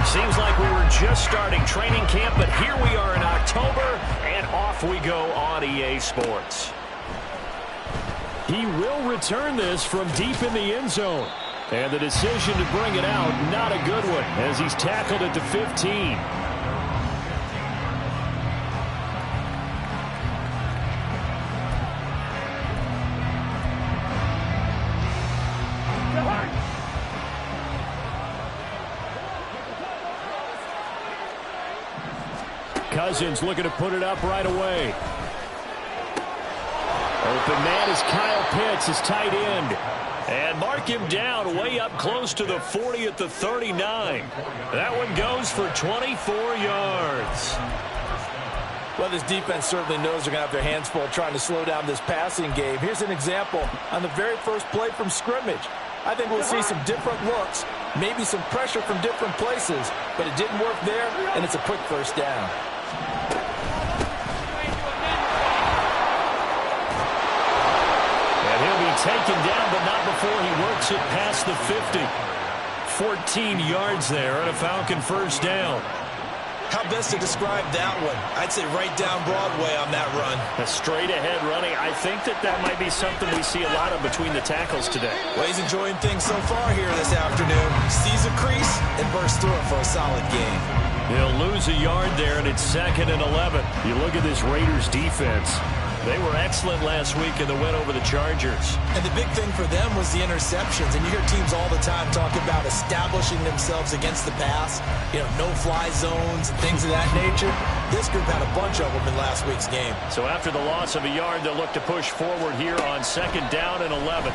Seems like we were just starting training camp, but here we are in October, and off we go on EA Sports. He will return this from deep in the end zone. And the decision to bring it out, not a good one, as he's tackled at the 15. Cousins looking to put it up right away. Open man is Kyle Pitts, his tight end. And mark him down way up close to the 40 at the 39. That one goes for 24 yards. Well, this defense certainly knows they're going to have their hands full trying to slow down this passing game. Here's an example on the very first play from scrimmage. I think we'll see some different looks, maybe some pressure from different places, but it didn't work there, and it's a quick first down. Taken down, but not before he works it past the 50. 14 yards there and a Falcon first down. How best to describe that one? I'd say right down Broadway on that run. A straight ahead running. I think that might be something we see a lot of between the tackles today. Well, he's enjoying things so far here this afternoon. Sees a crease and bursts through it for a solid gain. He'll lose a yard there, and it's 2nd and 11. You look at this Raiders defense. They were excellent last week in the win over the Chargers. And the big thing for them was the interceptions. And you hear teams all the time talk about establishing themselves against the pass, no-fly zones and things of that nature. This group had a bunch of them in last week's game. So after the loss of a yard, they'll look to push forward here on 2nd down and 11.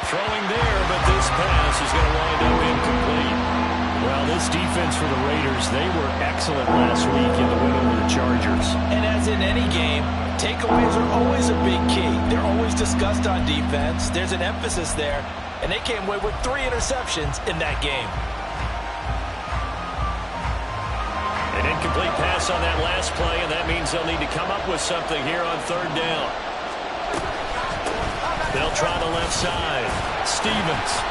Throwing there, but this pass is going to wind up incomplete. Well, this defense for the Raiders, they were excellent last week in the win over the Chargers. And as in any game, takeaways are always a big key. They're always discussed on defense. There's an emphasis there, and they came away with 3 interceptions in that game. An incomplete pass on that last play, and that means they'll need to come up with something here on 3rd down. They'll try the left side. Stevens.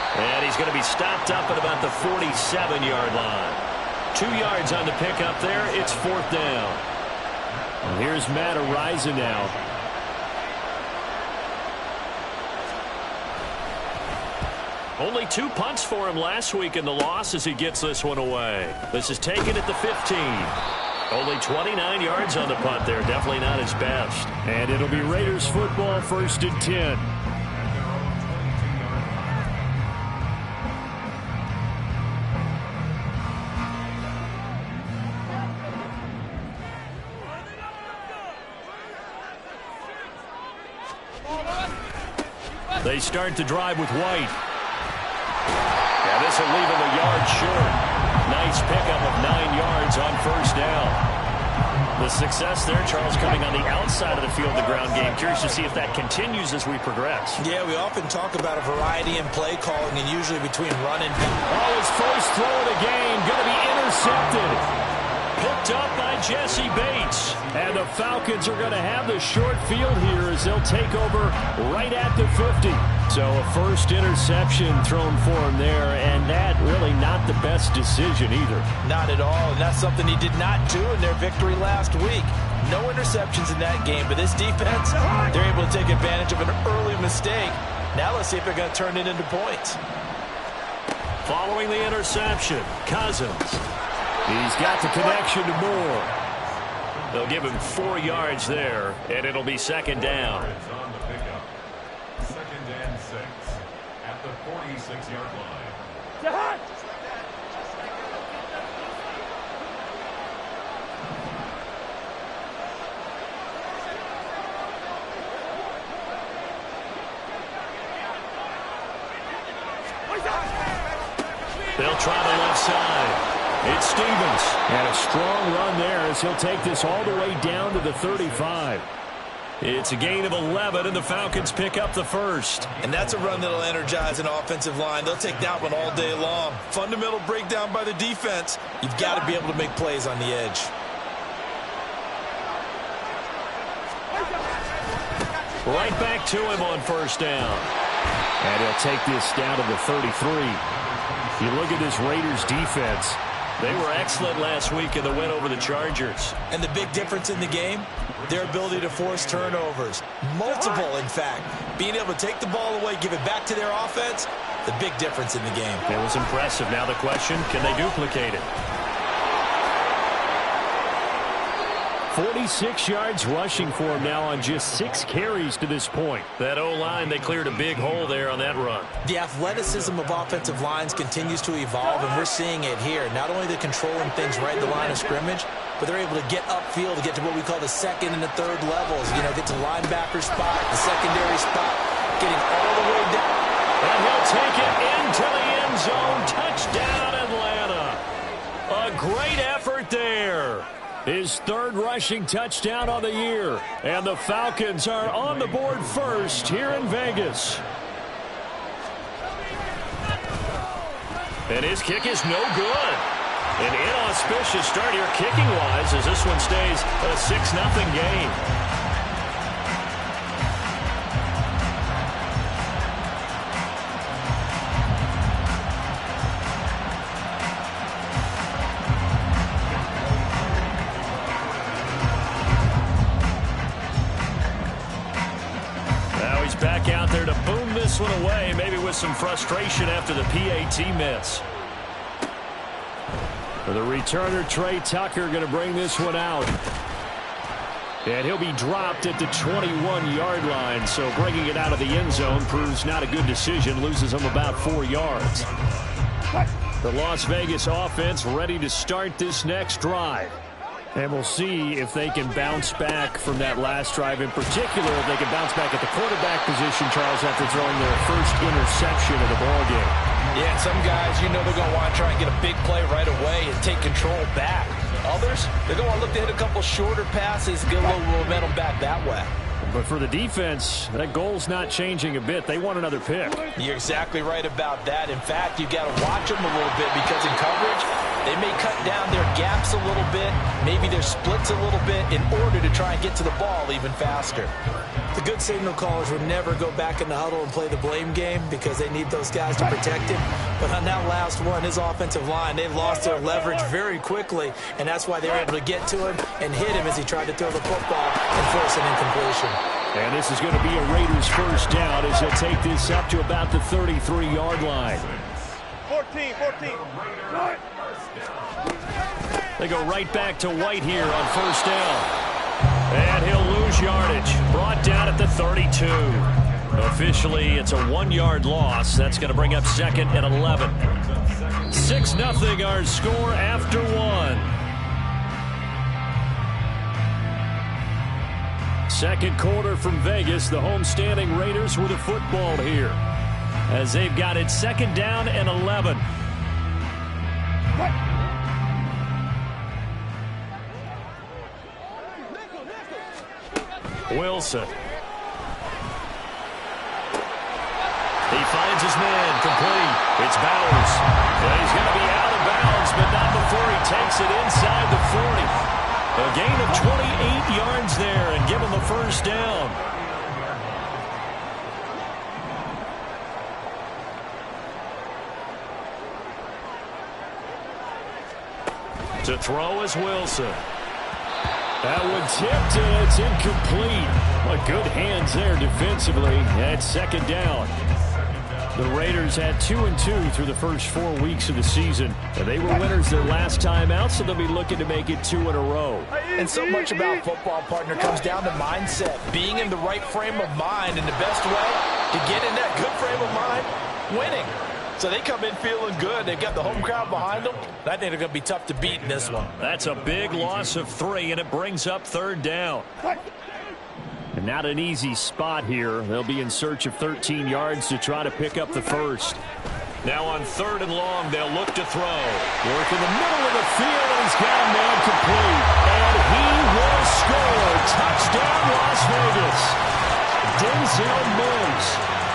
And he's going to be stopped up at about the 47-yard line. 2 yards on the pickup there. It's 4th down. And here's Matt Araiza now. Only 2 punts for him last week in the loss as he gets this one away. This is taken at the 15. Only 29 yards on the punt there. Definitely not his best. And it'll be Raiders football 1st and 10. They start the drive with White. Yeah, this will leave him a yard short. Nice pickup of 9 yards on 1st down. The success there, Charles, coming on the outside of the field, the ground game. Curious to see if that continues as we progress. Yeah, we often talk about a variety in play calling, and usually between run and pass. Oh, his first throw of the game, going to be intercepted. Picked up by Jesse Bates. And the Falcons are going to have the short field here as they'll take over right at the 50. So a first interception thrown for him there, and that really not the best decision either. Not at all, and that's something he did not do in their victory last week. No interceptions in that game, but this defense, they're able to take advantage of an early mistake. Now let's see if they're going to turn it into points. Following the interception, Cousins. He's got the connection to Moore. They'll give him 4 yards there, and it'll be 2nd down. 2nd and 6 at the 46-yard line. They'll try the left side. It's Stevens. And a strong run there as he'll take this all the way down to the 35. It's a gain of 11, and the Falcons pick up the first. And that's a run that'll energize an offensive line. They'll take that one all day long. Fundamental breakdown by the defense. You've got to be able to make plays on the edge. Right back to him on 1st down. And he'll take this down to the 33. You look at this Raiders defense. They were excellent last week in the win over the Chargers. And the big difference in the game, their ability to force turnovers. Multiple, in fact. Being able to take the ball away, give it back to their offense, the big difference in the game. It was impressive. Now the question, can they duplicate it? 46 yards rushing for him now on just 6 carries to this point. That O-line, they cleared a big hole there on that run. The athleticism of offensive lines continues to evolve, and we're seeing it here. Not only they're controlling things right at the line of scrimmage, but they're able to get upfield to get to what we call the second and the third levels. You know, get to the linebacker spot, the secondary spot, getting all the way down. And he'll take it into the end zone. Touchdown, Atlanta. A great effort there. His third rushing touchdown on the year. And the Falcons are on the board first here in Vegas. And his kick is no good. An inauspicious start here kicking-wise as this one stays a 6-0 game. Back out there to boom this one away, maybe with some frustration after the PAT miss. For the returner, Trey Tucker going to bring this one out. And he'll be dropped at the 21-yard line, so bringing it out of the end zone proves not a good decision, loses him about 4 yards. The Las Vegas offense ready to start this next drive. And we'll see if they can bounce back from that last drive. In particular, if they can bounce back at the quarterback position, Charles, after throwing their first interception of the ballgame. Yeah, some guys, you know, they're going to want to try and get a big play right away and take control back. Others, they're going to want to look to hit a couple shorter passes, get a little momentum back that way. But for the defense, that goal's not changing a bit. They want another pick. You're exactly right about that. In fact, you've got to watch them a little bit because in coverage, they may cut down their gaps a little bit, maybe their splits a little bit in order to try and get to the ball even faster. The good signal callers would never go back in the huddle and play the blame game because they need those guys to protect him. But on that last one, his offensive line, they lost their leverage very quickly, and that's why they were able to get to him and hit him as he tried to throw the football and force an incompletion. And this is going to be a Raiders first down as they'll take this up to about the 33-yard line. 14. They go right back to White here on first down. And he'll lose yardage. Brought down at the 32. Officially, it's a 1-yard loss. That's going to bring up 2nd and 11. 6-0 our score after 1. Second quarter from Vegas. The homestanding Raiders with the football here, as they've got it 2nd down and 11. Wilson. He finds his man complete. It's Bowers. And he's going to be out of bounds, but not before he takes it inside the 40. A gain of 28 yards there and give him the first down. To throw is Wilson. That one tipped, and it's incomplete. But good hands there defensively at 2nd down. The Raiders had 2-2 through the first 4 weeks of the season. And they were winners their last time out, so they'll be looking to make it 2 in a row. And so much about football, partner, comes down to mindset. Being in the right frame of mind, and the best way to get in that good frame of mind, winning. So they come in feeling good. They've got the home crowd behind them. I think they're going to be tough to beat in this one. That's a big loss of 3, and it brings up 3rd down. And not an easy spot here. They'll be in search of 13 yards to try to pick up the first. Now on 3rd and long, they'll look to throw. Work in the middle of the field, and he's got a man complete. And he will score. Touchdown, Las Vegas. Denzel Mims,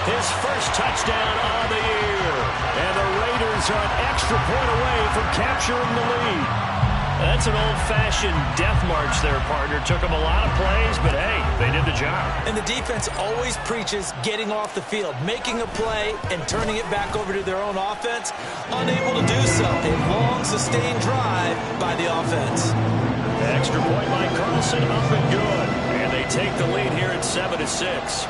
his first touchdown of the year. And the Raiders are an extra point away from capturing the lead. That's an old-fashioned death march there, partner. Took them a lot of plays, but hey, they did the job. And the defense always preaches getting off the field, making a play, and turning it back over to their own offense. Unable to do so. A long, sustained drive by the offense. Extra point by Carlson, up and good. And they take the lead here at 7-6.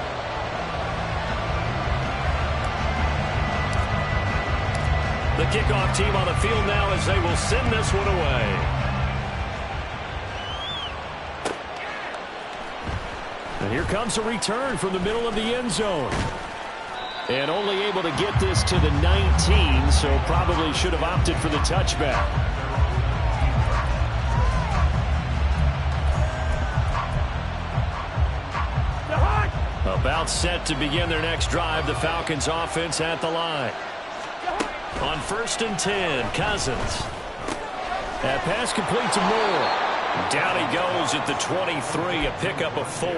The kickoff team on the field now as they will send this one away. And here comes a return from the middle of the end zone. And only able to get this to the 19, so probably should have opted for the touchback. About set to begin their next drive, the Falcons offense at the line. On 1st and 10, Cousins. That pass complete to Moore. Down he goes at the 23, a pickup of 4.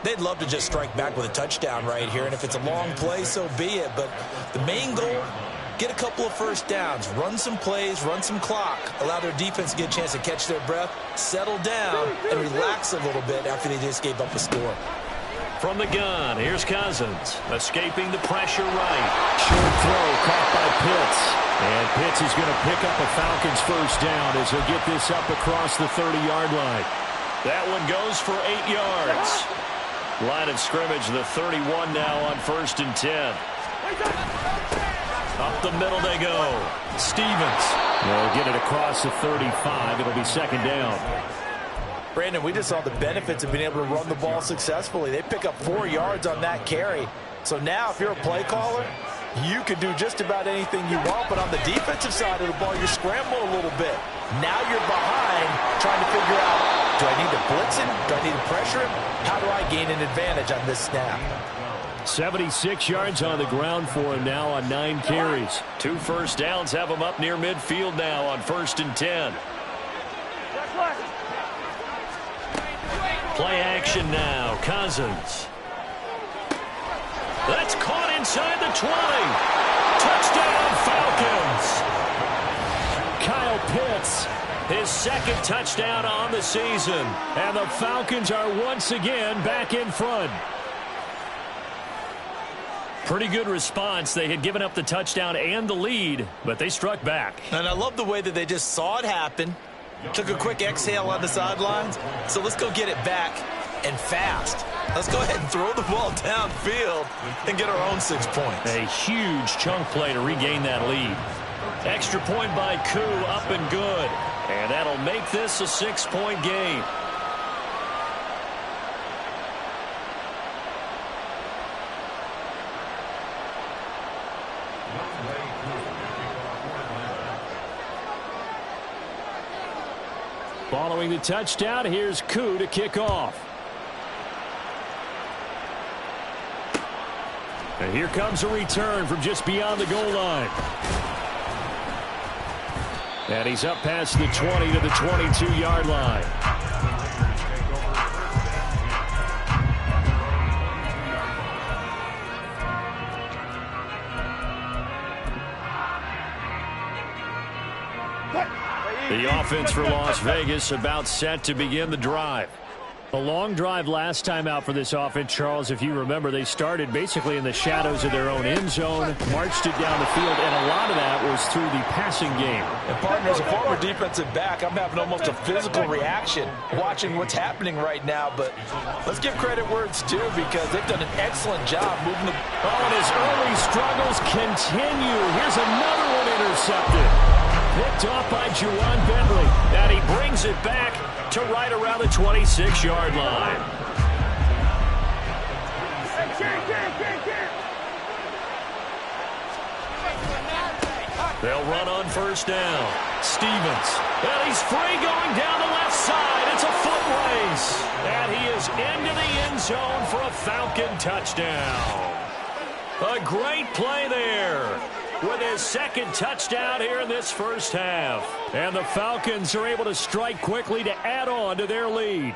They'd love to just strike back with a touchdown right here, and if it's a long play, so be it. But the main goal, get a couple of first downs, run some plays, run some clock, allow their defense to get a chance to catch their breath, settle down, and relax a little bit after they just gave up a score. From the gun, here's Cousins, escaping the pressure right. Short throw caught by Pitts. And Pitts is going to pick up a Falcons first down as he'll get this up across the 30-yard line. That one goes for 8 yards. Line of scrimmage, the 31 now on 1st and 10. Up the middle they go. Stevens. They'll get it across the 35. It'll be 2nd down. Brandon, we just saw the benefits of being able to run the ball successfully. They pick up 4 yards on that carry. So now if you're a play caller, you can do just about anything you want. But on the defensive side of the ball, you scramble a little bit. Now you're behind trying to figure out, do I need to blitz him? Do I need to pressure him? How do I gain an advantage on this snap? 76 yards on the ground for him now on 9 carries. 2 first downs have him up near midfield now on 1st and 10. Play action now. Cousins. That's caught inside the 20. Touchdown, Falcons. Kyle Pitts, his 2nd touchdown on the season. And the Falcons are once again back in front. Pretty good response. They had given up the touchdown and the lead, but they struck back. And I love the way that they just saw it happen. Took a quick exhale on the sidelines. So let's go get it back and fast. Let's go ahead and throw the ball downfield and get our own 6 points. A huge chunk play to regain that lead. Extra point by Koo, up and good. And that'll make this a 6-point game. Following the touchdown, here's Koo to kick off. And here comes a return from just beyond the goal line. And he's up past the 20 to the 22-yard line. The offense for Las Vegas about set to begin the drive. A long drive last time out for this offense, Charles. If you remember, they started basically in the shadows of their own end zone, marched it down the field, and a lot of that was through the passing game. And partners, a former defensive back, I'm having almost a physical reaction watching what's happening right now. But let's give credit where it's due because they've done an excellent job moving the ball. Oh, and his early struggles continue. Here's another one intercepted. Picked off by Juwan Bentley. And he brings it back to right around the 26-yard line. They'll run on 1st down. Stevens. And he's free going down the left side. It's a foot race. And he is into the end zone for a Falcon touchdown. A great play there with his 2nd touchdown here in this first half. And the Falcons are able to strike quickly to add on to their lead.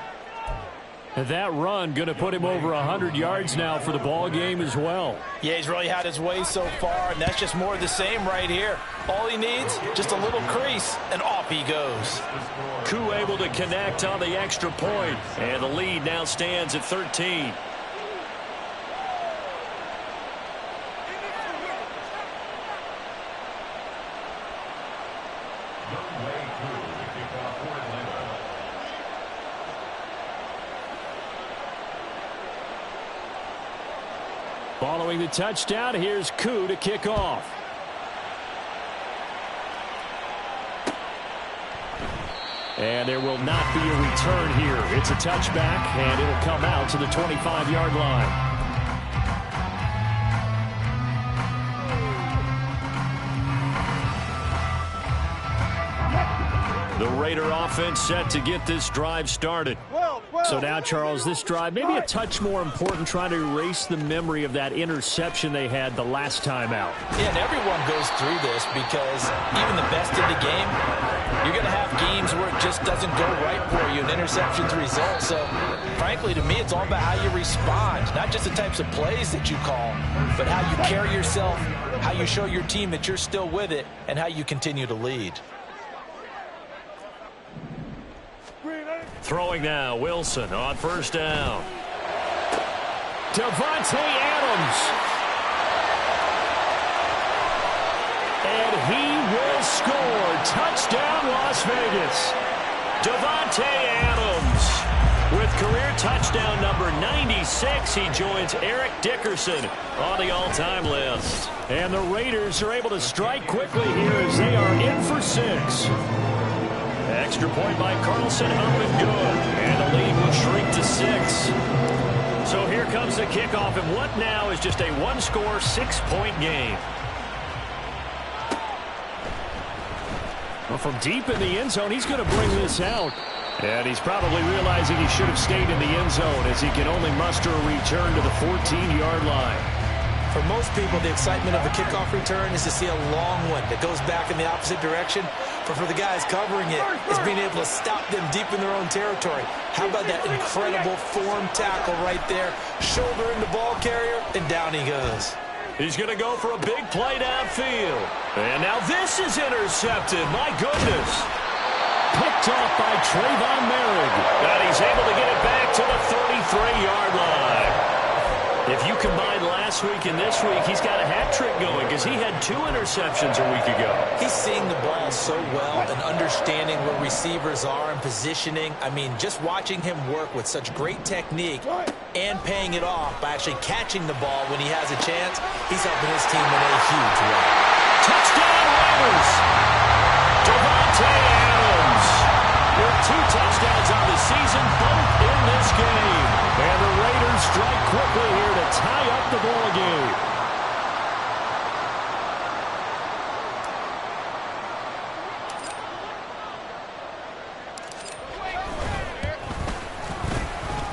And that run going to put him over 100 yards now for the ball game as well. Yeah, he's really had his way so far, and that's just more of the same right here. All he needs, just a little crease, and off he goes. Koo able to connect on the extra point, and the lead now stands at 13. Following the touchdown, here's Koo to kick off. And there will not be a return here. It's a touchback, and it'll come out to the 25-yard line. The Raider offense set to get this drive started. So now, Charles, this drive maybe a touch more important, trying to erase the memory of that interception they had the last time out. Yeah, and everyone goes through this because even the best in the game, you're going to have games where it just doesn't go right for you, and interceptions result. So, frankly, to me, it's all about how you respond, not just the types of plays that you call, but how you carry yourself, how you show your team that you're still with it, and how you continue to lead. Throwing now, Wilson on first down. Davante Adams. And he will score. Touchdown, Las Vegas. Davante Adams with career touchdown number 96. He joins Eric Dickerson on the all-time list. And the Raiders are able to strike quickly here as they are in for 6. Extra point by Carlson, up and good. And the lead will shrink to 6. So here comes the kickoff, and what now is just a one-score, 6-point game. Well, from deep in the end zone, he's going to bring this out. And he's probably realizing he should have stayed in the end zone as he can only muster a return to the 14-yard line. For most people, the excitement of the kickoff return is to see a long one that goes back in the opposite direction. But for the guys covering it, it's being able to stop them deep in their own territory. How about that incredible form tackle right there? Shoulder in the ball carrier, and down he goes. He's going to go for a big play downfield. And now this is intercepted. My goodness. Picked off by Trayvon Merrick. And he's able to get it back to the 33-yard line. If you combine last week and this week, he's got a hat trick going because he had 2 interceptions a week ago. He's seeing the ball so well and understanding where receivers are and positioning. I mean, just watching him work with such great technique and paying it off by actually catching the ball when he has a chance, he's helping his team in a huge way. Touchdown Raiders! Davante Adams with 2 touchdowns on the season, both in this game. And the Raiders strike quickly here to tie up the ball game.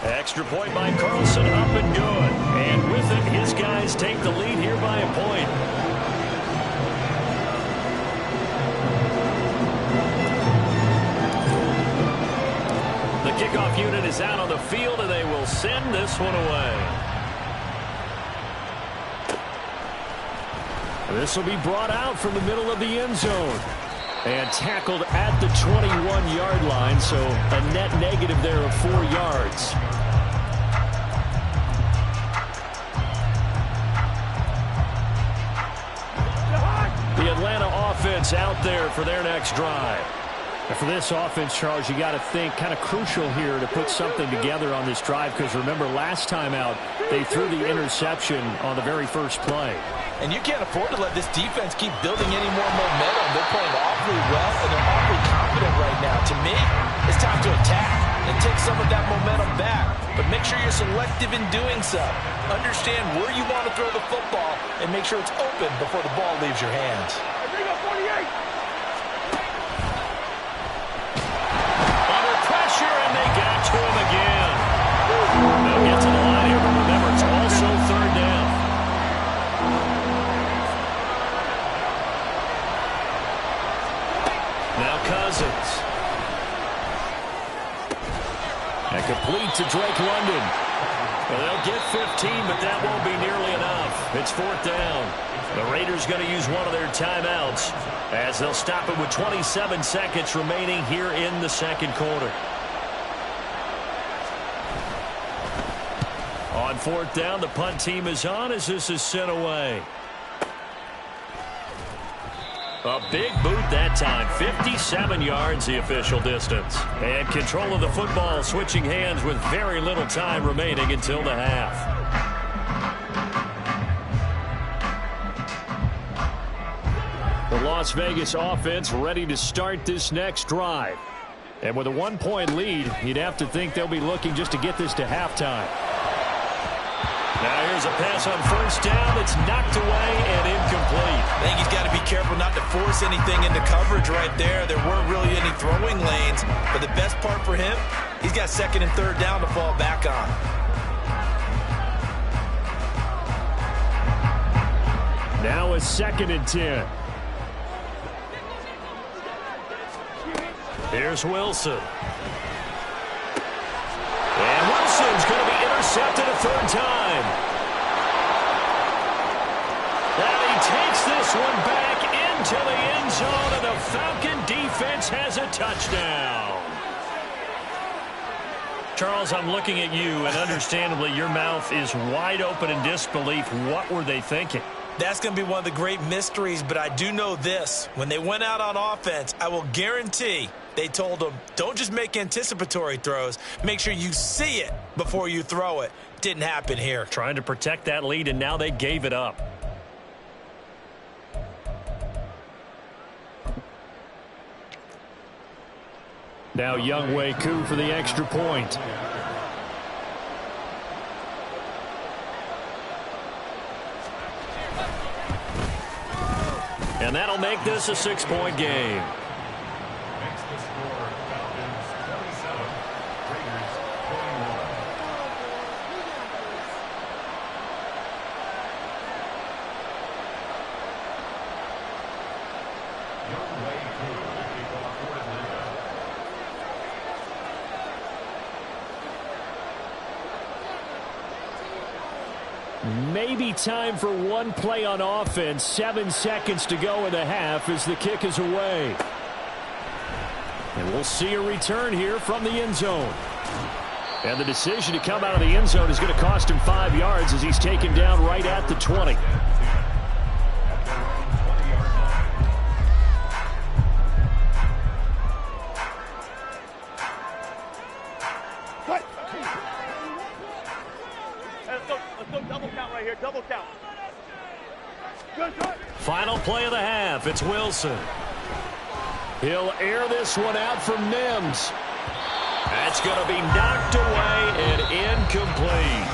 Extra point by Carlson, up and good. And with it, his guys take the lead here by a point. The kickoff unit is out on the field, and they will send this one away. This will be brought out from the middle of the end zone. And tackled at the 21-yard line, so a net negative there of 4 yards. The Atlanta offense out there for their next drive. And for this offense, Charles, you got to think kind of crucial here to put something together on this drive, because remember last time out they threw the interception on the very first play. And you can't afford to let this defense keep building any more momentum. They're playing awfully well, and they're awfully confident right now. To me, it's time to attack and take some of that momentum back. But make sure you're selective in doing so. Understand where you want to throw the football and make sure it's open before the ball leaves your hands. Under pressure, and they got to him again. They'll get to the line here, but remember, it's also third down. Now Cousins. Complete to Drake London. Well, they'll get 15, but that won't be nearly enough. It's 4th down. The Raiders going to use one of their timeouts as they'll stop it with 27 seconds remaining here in the second quarter. On 4th down, the punt team is on as this is sent away. A big boot that time. 57 yards the official distance. And control of the football switching hands with very little time remaining until the half. The Las Vegas offense ready to start this next drive. And with a 1-point lead, you'd have to think they'll be looking just to get this to halftime. Now here's a pass on 1st down. It's knocked away and incomplete. I think he's got to be careful not to force anything into coverage right there. There weren't really any throwing lanes. But the best part for him, he's got 2nd and 3rd down to fall back on. Now a 2nd and 10. Here's Wilson. And Wilson's going to be intercepted a 3rd time. And he takes this one back into the end zone, and the Falcon defense has a touchdown. Charles, I'm looking at you, and understandably your mouth is wide open in disbelief. What were they thinking? That's going to be one of the great mysteries, but I do know this. When they went out on offense, I will guarantee they told them, don't just make anticipatory throws. Make sure you see it before you throw it. Didn't happen here. Trying to protect that lead, and now they gave it up. Now Younghoe Koo for the extra point. And that'll make this a 6-point game. Makes the score Falcons 27, Raiders 21. Younghoe Koo will kick off for Atlanta. Maybe time for one play on offense. 7 seconds to go in the half as the kick is away. And we'll see a return here from the end zone. And the decision to come out of the end zone is going to cost him 5 yards as he's taken down right at the 20. Final play of the half. It's Wilson. He'll air this one out for Mims. That's going to be knocked away and incomplete.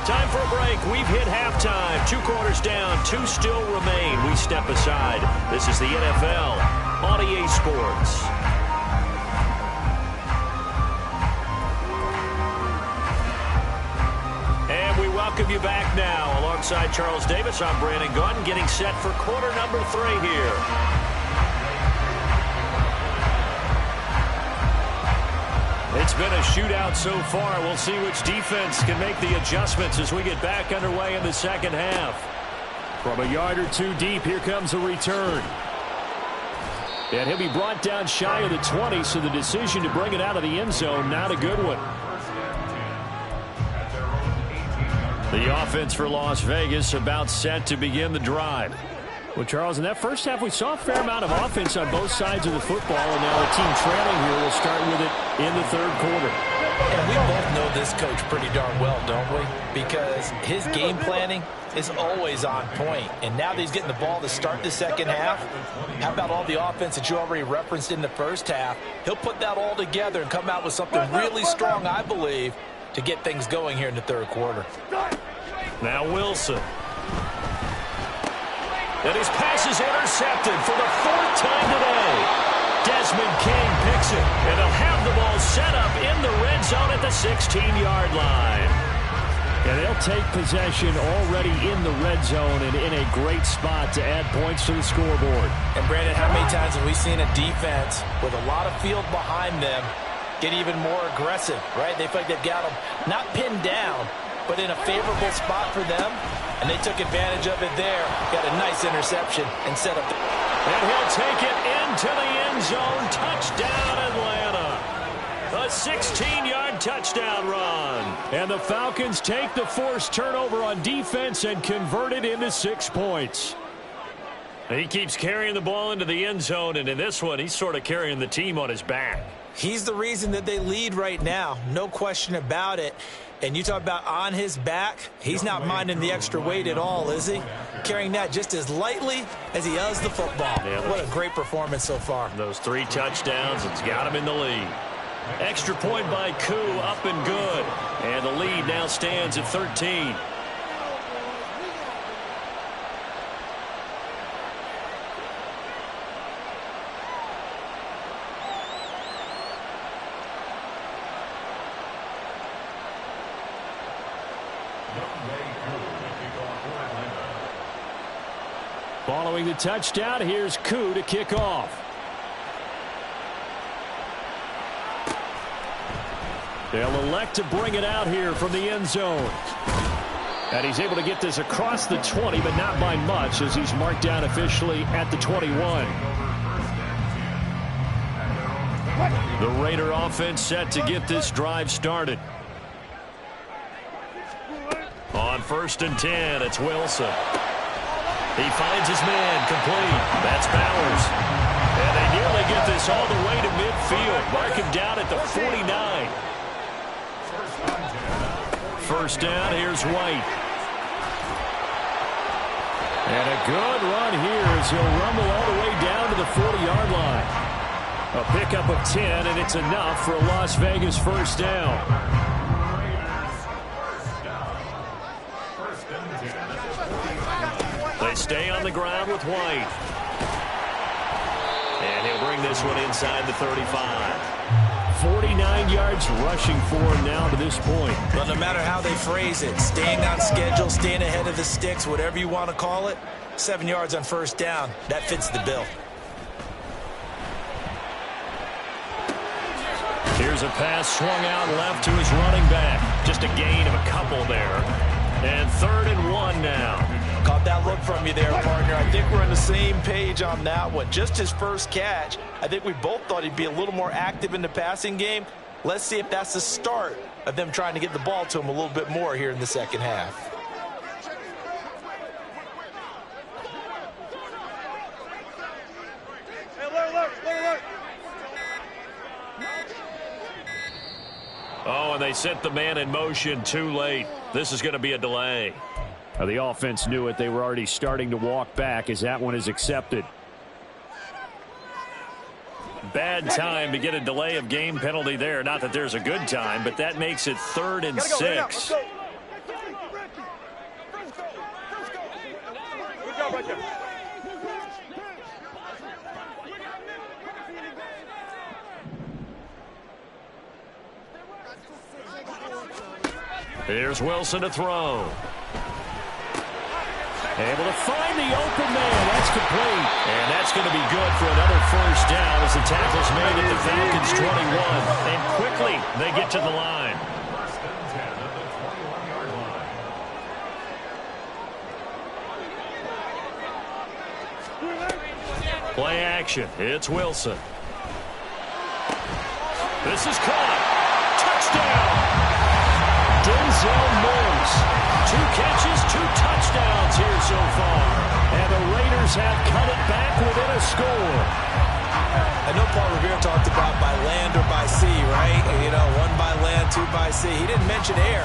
Time for a break. We've hit halftime. 2 quarters down. 2 still remain. We step aside. This is the NFL on EA Sports. And we welcome you back now. Alongside Charles Davis, I'm Brandon Gaudin, getting set for quarter number 3 here. It's been a shootout so far. We'll see which defense can make the adjustments as we get back underway in the second half. From a yard or 2 deep, here comes a return. And he'll be brought down shy of the 20, so the decision to bring it out of the end zone, not a good one. The offense for Las Vegas about set to begin the drive. Well, Charles, in that first half, we saw a fair amount of offense on both sides of the football, and now the team trailing here will start with it in the third quarter. And we both know this coach pretty darn well, don't we? Because his game planning is always on point. And now that he's getting the ball to start the second half, how about all the offense that you already referenced in the first half? He'll put that all together and come out with something really strong, I believe, to get things going here in the third quarter. Now Wilson. And his pass is intercepted for the 4th time today. Desmond King picks it, and they'll have the ball set up in the red zone at the 16-yard line. And they'll take possession already in the red zone and in a great spot to add points to the scoreboard. And, Brandon, how many times have we seen a defense with a lot of field behind them get even more aggressive, right? They feel like they've got them not pinned down, but in a favorable spot for them, and they took advantage of it there. Got a nice interception and set up. And he'll take it into the end zone. Touchdown, Atlanta. A 16-yard touchdown run. And the Falcons take the forced turnover on defense and convert it into 6 points. He keeps carrying the ball into the end zone, and in this one, he's sort of carrying the team on his back. He's the reason that they lead right now. No question about it. And you talk about on his back, he's not minding the extra weight at all, is he? Carrying that just as lightly as he does the football. Yeah, what a great performance so far. Those 3 touchdowns, it's got him in the lead. Extra point by Koo, up and good. And the lead now stands at 13. Following the touchdown, here's Koo to kick off. They'll elect to bring it out here from the end zone. And he's able to get this across the 20, but not by much, as he's marked down officially at the 21. The Raider offense set to get this drive started. On 1st and 10, it's Wilson. He finds his man complete. That's Bowers. And they nearly get this all the way to midfield. Mark him down at the 49. First down, here's White. And a good run here as he'll rumble all the way down to the 40-yard line. A pickup of 10, and it's enough for a Las Vegas first down. They stay on the ground with White. And he'll bring this one inside the 35. 49 yards rushing for him now to this point. Well, no matter how they phrase it, staying on schedule, staying ahead of the sticks, whatever you want to call it, 7 yards on first down, that fits the bill. Here's a pass swung out left to his running back. Just a gain of a couple there. And 3rd and 1 now. Caught that look from you there, partner. I think we're on the same page on that one. Just his first catch. I think we both thought he'd be a little more active in the passing game. Let's see if that's the start of them trying to get the ball to him a little bit more here in the second half. Oh, and they set the man in motion too late. This is going to be a delay. The offense knew it. They were already starting to walk back as that one is accepted. Bad time to get a delay of game penalty there. Not that there's a good time, but that makes it 3rd and 6. Here's Wilson to throw. Able to find the open man. That's complete. And that's going to be good for another first down as the tackle's made at the Falcons 21. And quickly they get to the line. Play action. It's Wilson. This is caught. Touchdown. Denzel Mims. 2 catches, 2 touchdowns here so far. And the Raiders have cut it back within a score. I know Paul Revere talked about by land or by sea, right? You know, 1 by land, 2 by sea. He didn't mention air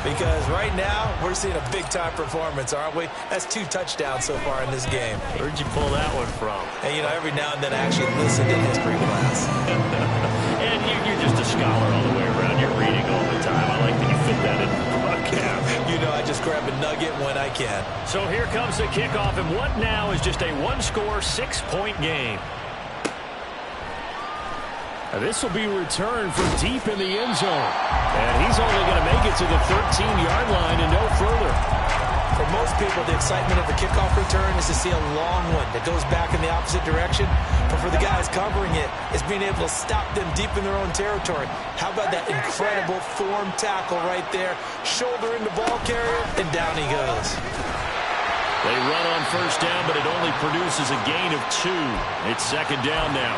because right now we're seeing a big-time performance, aren't we? That's 2 touchdowns so far in this game. Where'd you pull that one from? And, you know, every now and then I actually listen in history class. And you're just a scholar all the way around. You're reading all the time. I like that you fit that in the broadcast. You know, I just grab a nugget when I can. So here comes the kickoff, and what now is just a 1-score, 6-point game. This will be returned from deep in the end zone. And he's only going to make it to the 13-yard line and no further. From For most people, the excitement of the kickoff return is to see a long one that goes back in the opposite direction. But for the guys covering it, it's being able to stop them deep in their own territory. How about that incredible form tackle right there? Shoulder in the ball carrier, and down he goes. They run on first down, but it only produces a gain of 2. It's second down now.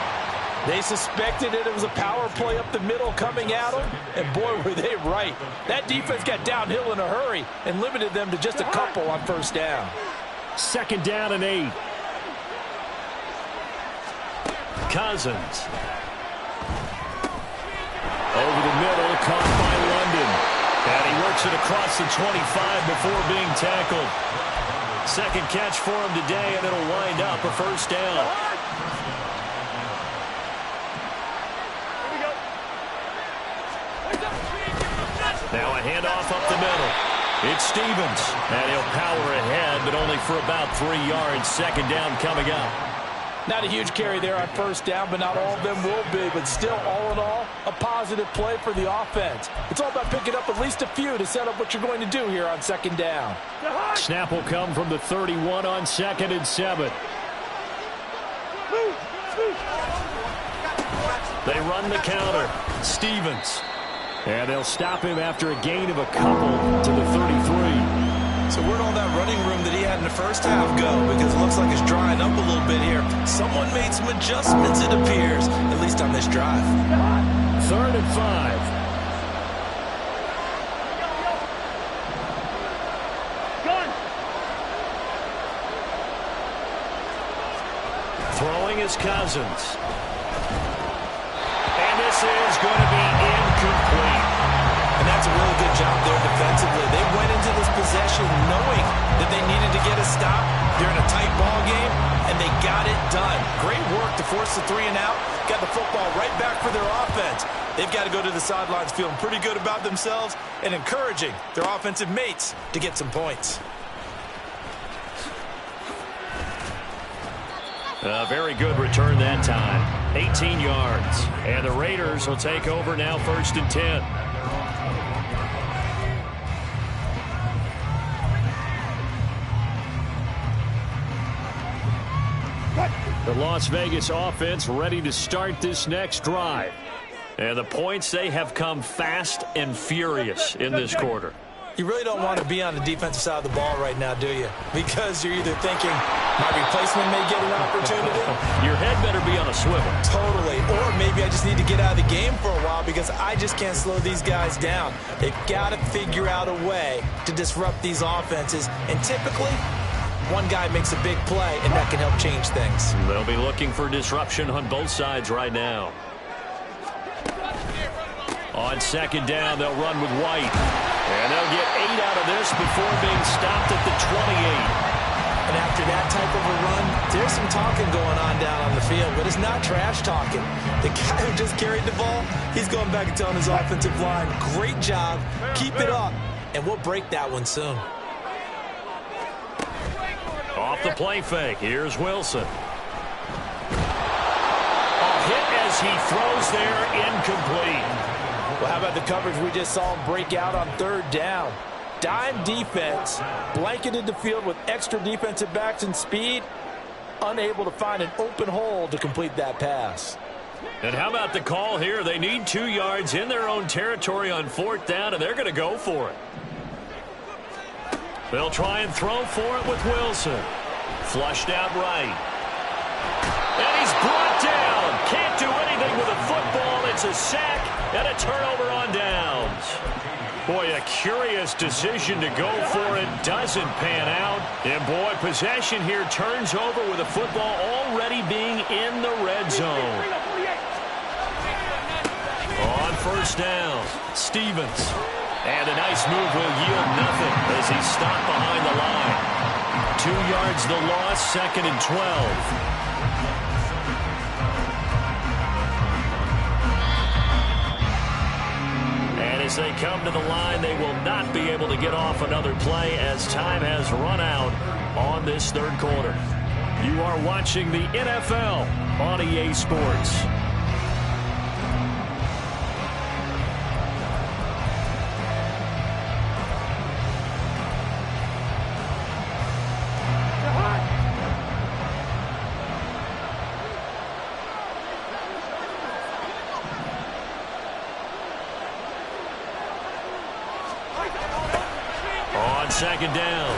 They suspected it was a power play up the middle coming at them, and boy, were they right. That defense got downhill in a hurry and limited them to just a couple on first down. Second down and 8. Cousins. Over the middle, caught by London. And he works it across the 25 before being tackled. Second catch for him today, and it'll wind up a first down. Now a handoff up the middle. It's Stevens, and he'll power ahead, but only for about 3 yards. Second down coming up. Not a huge carry there on first down, but not all of them will be. But still, all in all, a positive play for the offense. It's all about picking up at least a few to set up what you're going to do here on second down. Snap will come from the 31 on 2nd and 7. They run the counter. Stevens. And they'll stop him after a gain of a couple to the 33. So where'd all that running room that he had in the first half go? Because it looks like it's drying up a little bit here. Someone made some adjustments, it appears, at least on this drive. 3rd and 5. Throwing is Cousins. And this is going to be incomplete. And that's a really good job there defensively. They went into this possession knowing that they needed to get a stop. They're in a tight ball game, and they got it done. Great work to force the 3 and out. Got the football right back for their offense. They've got to go to the sidelines feeling pretty good about themselves and encouraging their offensive mates to get some points. A very good return that time. 18 yards. And the Raiders will take over now 1st and 10. The Las Vegas offense ready to start this next drive. And the points, they have come fast and furious in this quarter. You really don't want to be on the defensive side of the ball right now, do you? Because you're either thinking, my replacement may get an opportunity. Your head better be on a swivel. Totally. Or maybe I just need to get out of the game for a while because I just can't slow these guys down. They've got to figure out a way to disrupt these offenses. And typically, one guy makes a big play, and that can help change things. They'll be looking for disruption on both sides right now. On second down, they'll run with White. And they'll get 8 out of this before being stopped at the 28. And after that type of a run, there's some talking going on down on the field, but it's not trash talking. The guy who just carried the ball, he's going back and telling his offensive line, great job, keep it up, and we'll break that one soon. Off the play fake, here's Wilson. A hit as he throws there, incomplete. Well, how about the coverage we just saw him break out on 3rd down? Dime defense, blanketed the field with extra defensive backs and speed, unable to find an open hole to complete that pass. And how about the call here? They need 2 yards in their own territory on 4th down, and they're going to go for it. They'll try and throw for it with Wilson. Flushed out right. And he's brought down. Can't do anything with a football. It's a sack and a turnover on downs. Boy, a curious decision to go for it. Doesn't pan out. And boy, possession here turns over with the football already being in the red zone. On first down, Stevens. And a nice move will yield nothing as he's stopped behind the line. 2 yards the loss, 2nd and 12. As they come to the line, they will not be able to get off another play as time has run out on this 3rd quarter. You are watching the NFL on EA Sports. second down.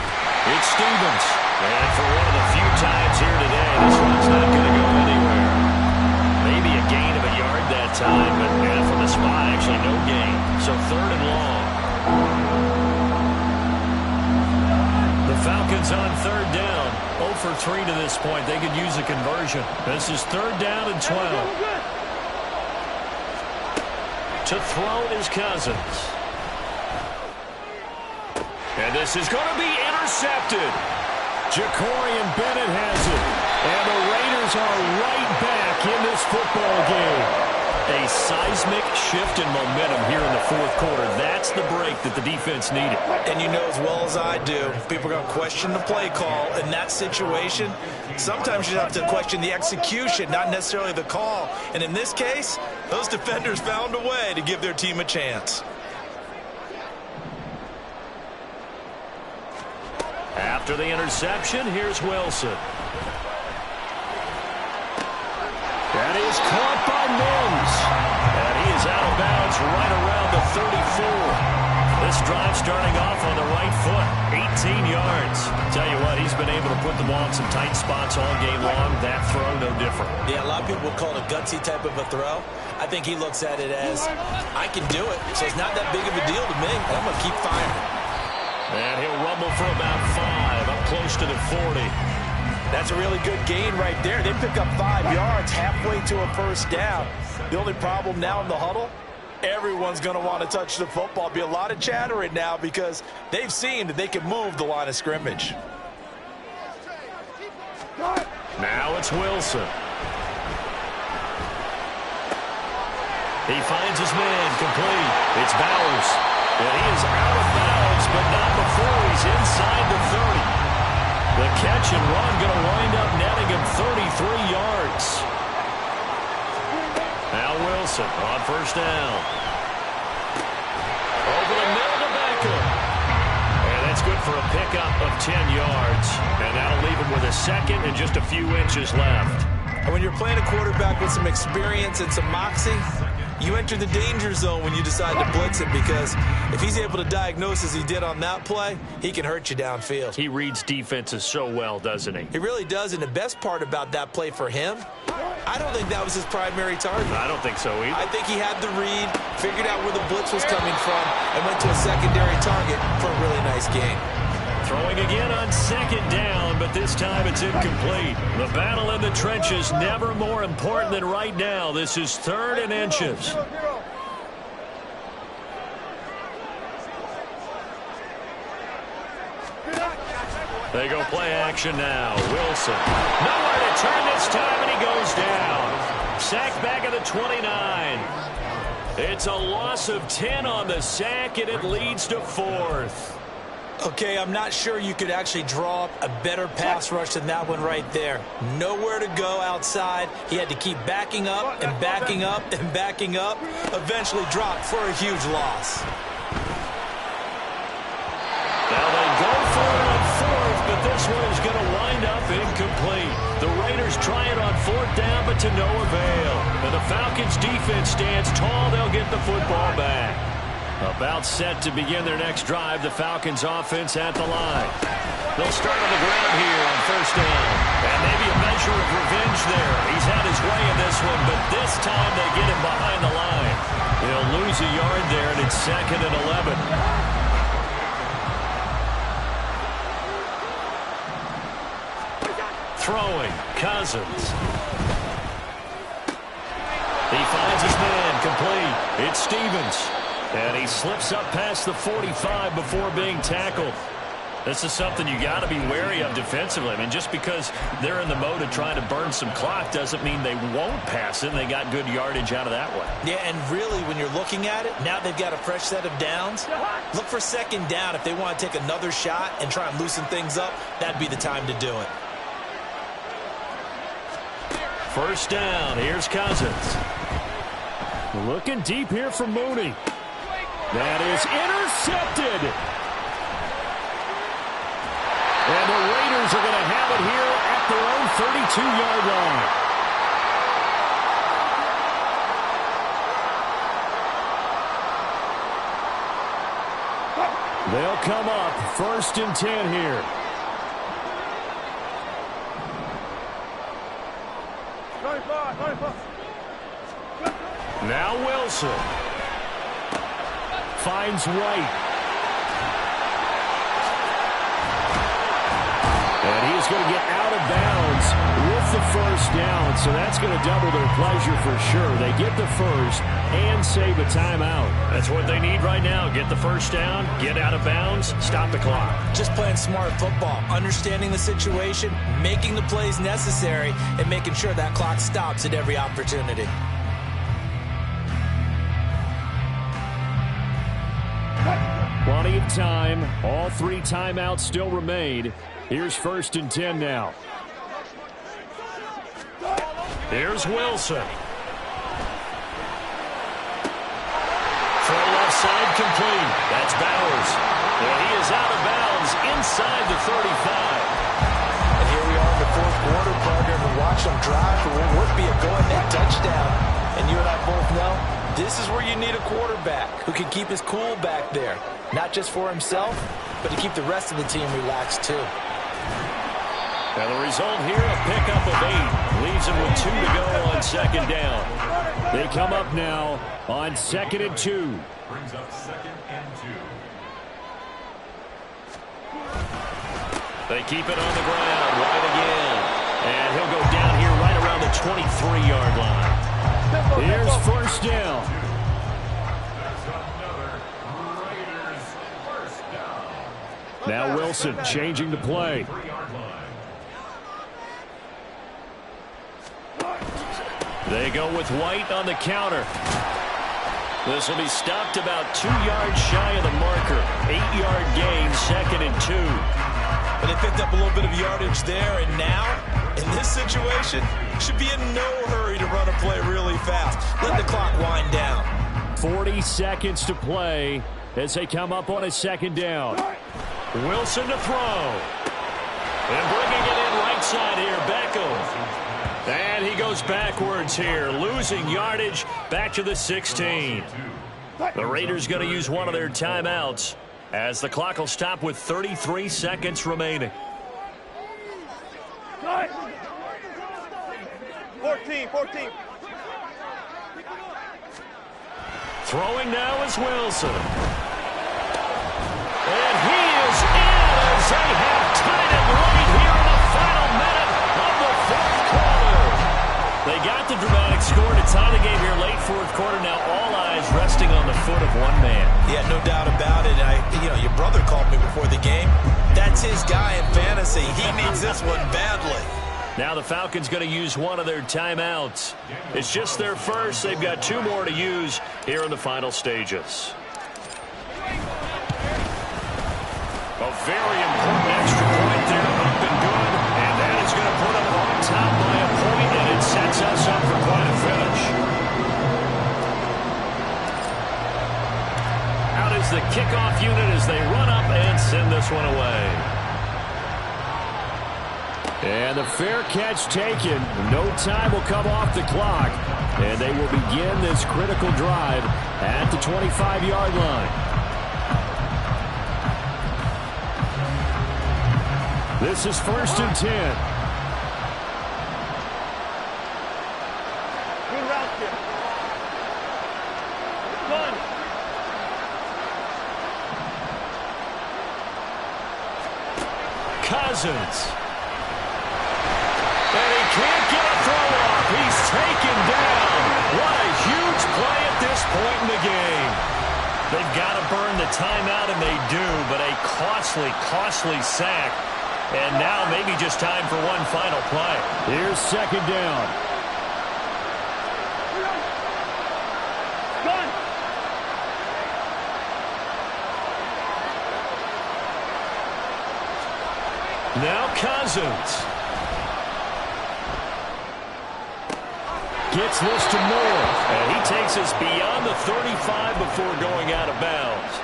It's Stevens. And for one of the few times here today, this one's not going to go anywhere. Maybe a gain of a yard that time, but from the spot, actually no gain. So third and long. The Falcons on third down. 0 for 3 to this point. They could use a conversion. This is third down and 12. To throw is Cousins. And this is going to be intercepted. Jacorian Bennett has it. And the Raiders are right back in this football game. A seismic shift in momentum here in the fourth quarter. That's the break that the defense needed. And you know as well as I do, people are going to question the play call in that situation. Sometimes you have to question the execution, not necessarily the call. And in this case, those defenders found a way to give their team a chance. After the interception, here's Wilson. That is caught by Mims. And he is out of bounds right around the 34. This drive starting off on the right foot. 18 yards. Tell you what, he's been able to put the ball in some tight spots all game long. That throw, no different. Yeah, a lot of people would call it a gutsy type of a throw. I think he looks at it as, I can do it, so it's not that big of a deal to me, and I'm going to keep firing. And he'll rumble for about 5, up close to the 40. That's a really good gain right there. They pick up 5 yards halfway to a first down. The only problem now in the huddle, everyone's going to want to touch the football. Be a lot of chattering now because they've seen that they can move the line of scrimmage. Now it's Wilson. He finds his man complete. It's Bowers. And he is out of bounds, but not before he's inside the 30. The catch and run going to wind up netting him 33 yards. Now Wilson on first down. Over the middle to Beckham. And that's good for a pickup of 10 yards. And that'll leave him with a second and just a few inches left. And when you're playing a quarterback with some experience and some moxie, you enter the danger zone when you decide to blitz him, because if he's able to diagnose as he did on that play, he can hurt you downfield. He reads defenses so well, doesn't he? He really does, and the best part about that play for him, I don't think that was his primary target. I don't think so either. I think he had the read, figured out where the blitz was coming from, and went to a secondary target for a really nice game. Throwing again on second down, but this time it's incomplete. The battle in the trenches never more important than right now. This is 3rd and inches. They go play action now. Wilson. Nowhere to turn this time, and he goes down. Sack back at the 29. It's a loss of 10 on the sack, and it leads to 4th. Okay, I'm not sure you could actually draw up a better pass rush than that one right there. Nowhere to go outside. He had to keep backing up and backing up and backing up. Eventually dropped for a huge loss. Now they go for it on 4th, but this one is going to wind up incomplete. The Raiders try it on 4th down, but to no avail. And the Falcons defense stands tall. They'll get the football back. About set to begin their next drive. The Falcons offense at the line. They'll start on the ground here on first down. And maybe a measure of revenge there. He's had his way in this one, but this time they get him behind the line. They'll lose a yard there, and it's 2nd and 11. Throwing, Cousins. He finds his man complete. It's Stevens. And he slips up past the 45 before being tackled. This is something you got to be wary of defensively. I mean, just because they're in the mode of trying to burn some clock doesn't mean they won't pass it. And they got good yardage out of that one. Yeah, and really, when you're looking at it, now they've got a fresh set of downs. Look for second down. If they want to take another shot and try and loosen things up, that'd be the time to do it. First down. Here's Cousins. Looking deep here for Mooney. That is intercepted. And the Raiders are going to have it here at their own 32-yard line. They'll come up 1st and 10 here. Now Wilson finds White. And he is going to get out of bounds with the 1st down, so that's going to double their pleasure for sure. They get the 1st and save a timeout. That's what they need right now. Get the 1st down, get out of bounds, stop the clock. Just playing smart football, understanding the situation, making the plays necessary, and making sure that clock stops at every opportunity. Plenty of time. All 3 timeouts still remain. Here's 1st and 10 now. Here's Wilson. Throw left side complete. That's Bowers. And he is out of bounds inside the 35. And here we are in the 4th quarter, partner, and watch them drive for what would be a go-ahead touchdown. And you and I both know this is where you need a quarterback who can keep his cool back there. Not just for himself, but to keep the rest of the team relaxed too. Now the result here, a pickup of 8. Leaves him with 2 to go on 2nd down. They come up now on 2nd and 2. Brings up 2nd and 2. They keep it on the ground. White again. And he'll go down here right around the 23-yard line. Here's 1st down. Raiders 1st down. Now Wilson changing the play. 3-yard line. They go with White on the counter. This will be stopped about 2 yards shy of the marker. 8-yard gain, 2nd and 2. But they picked up a little bit of yardage there, and now, in this situation, should be in no hurry to run a play really fast. Let the clock wind down. 40 seconds to play as they come up on a 2nd down. Wilson to throw. And bringing it in right side here, Beckham. And he goes backwards here, losing yardage back to the 16. The Raiders going to use one of their timeouts as the clock will stop with 33 seconds remaining. 14. Throwing now is Wilson. And he is in as they have tied it right here in the final minute of the 4th quarter. They got the dramatic score to tie the game here late 4th quarter. Now all eyes resting on the foot of one man. Yeah, no doubt about it. Your brother called me before the game. That's his guy in fantasy. He needs this one badly. Now the Falcons going to use one of their timeouts. It's just their first. They've got 2 more to use here in the final stages. A very important extra point there, up and good. And that is going to put them on top by a point, and it sets us up for quite a finish. Out is the kickoff unit as they run up and send this one away. And the fair catch taken. No time will come off the clock. And they will begin this critical drive at the 25-yard line. This is 1st and 10. Good route here. Done. Cousins. And he can't get a throw off. He's taken down. What a huge play at this point in the game. They've got to burn the timeout, and they do, but a costly, costly sack. And now maybe just time for one final play. Here's 2nd down. Done. Now Cousins. Gets this to Moore. And he takes us beyond the 35 before going out of bounds.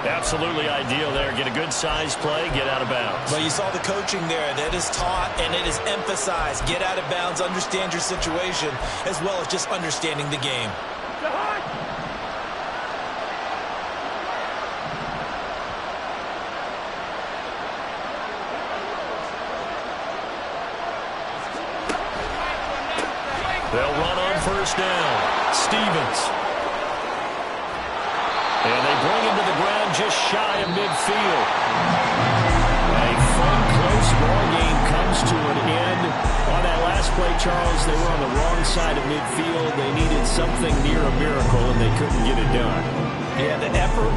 Absolutely ideal there. Get a good size play, get out of bounds. Well, you saw the coaching there. That is taught and it is emphasized. Get out of bounds, understand your situation, as well as just understanding the game. They'll run on first down. Stevens. And they bring him to the ground just shy of midfield. A fun, close ball game comes to an end. On that last play, Charles, they were on the wrong side of midfield. They needed something near a miracle, and they couldn't get it done. Yeah, the effort,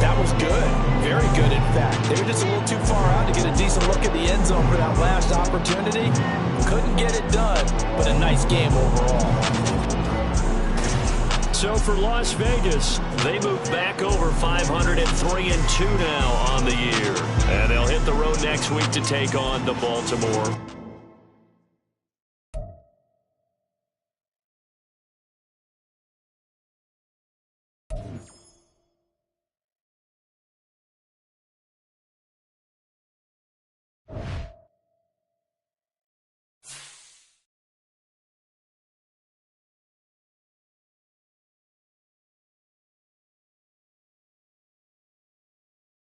that was good. Very good, in fact. They were just a little too far out to get a decent look at the end zone for that last opportunity. Couldn't get it done, but a nice game overall. So for Las Vegas, they move back over 500 at 3-2 now on the year. And they'll hit the road next week to take on the Baltimore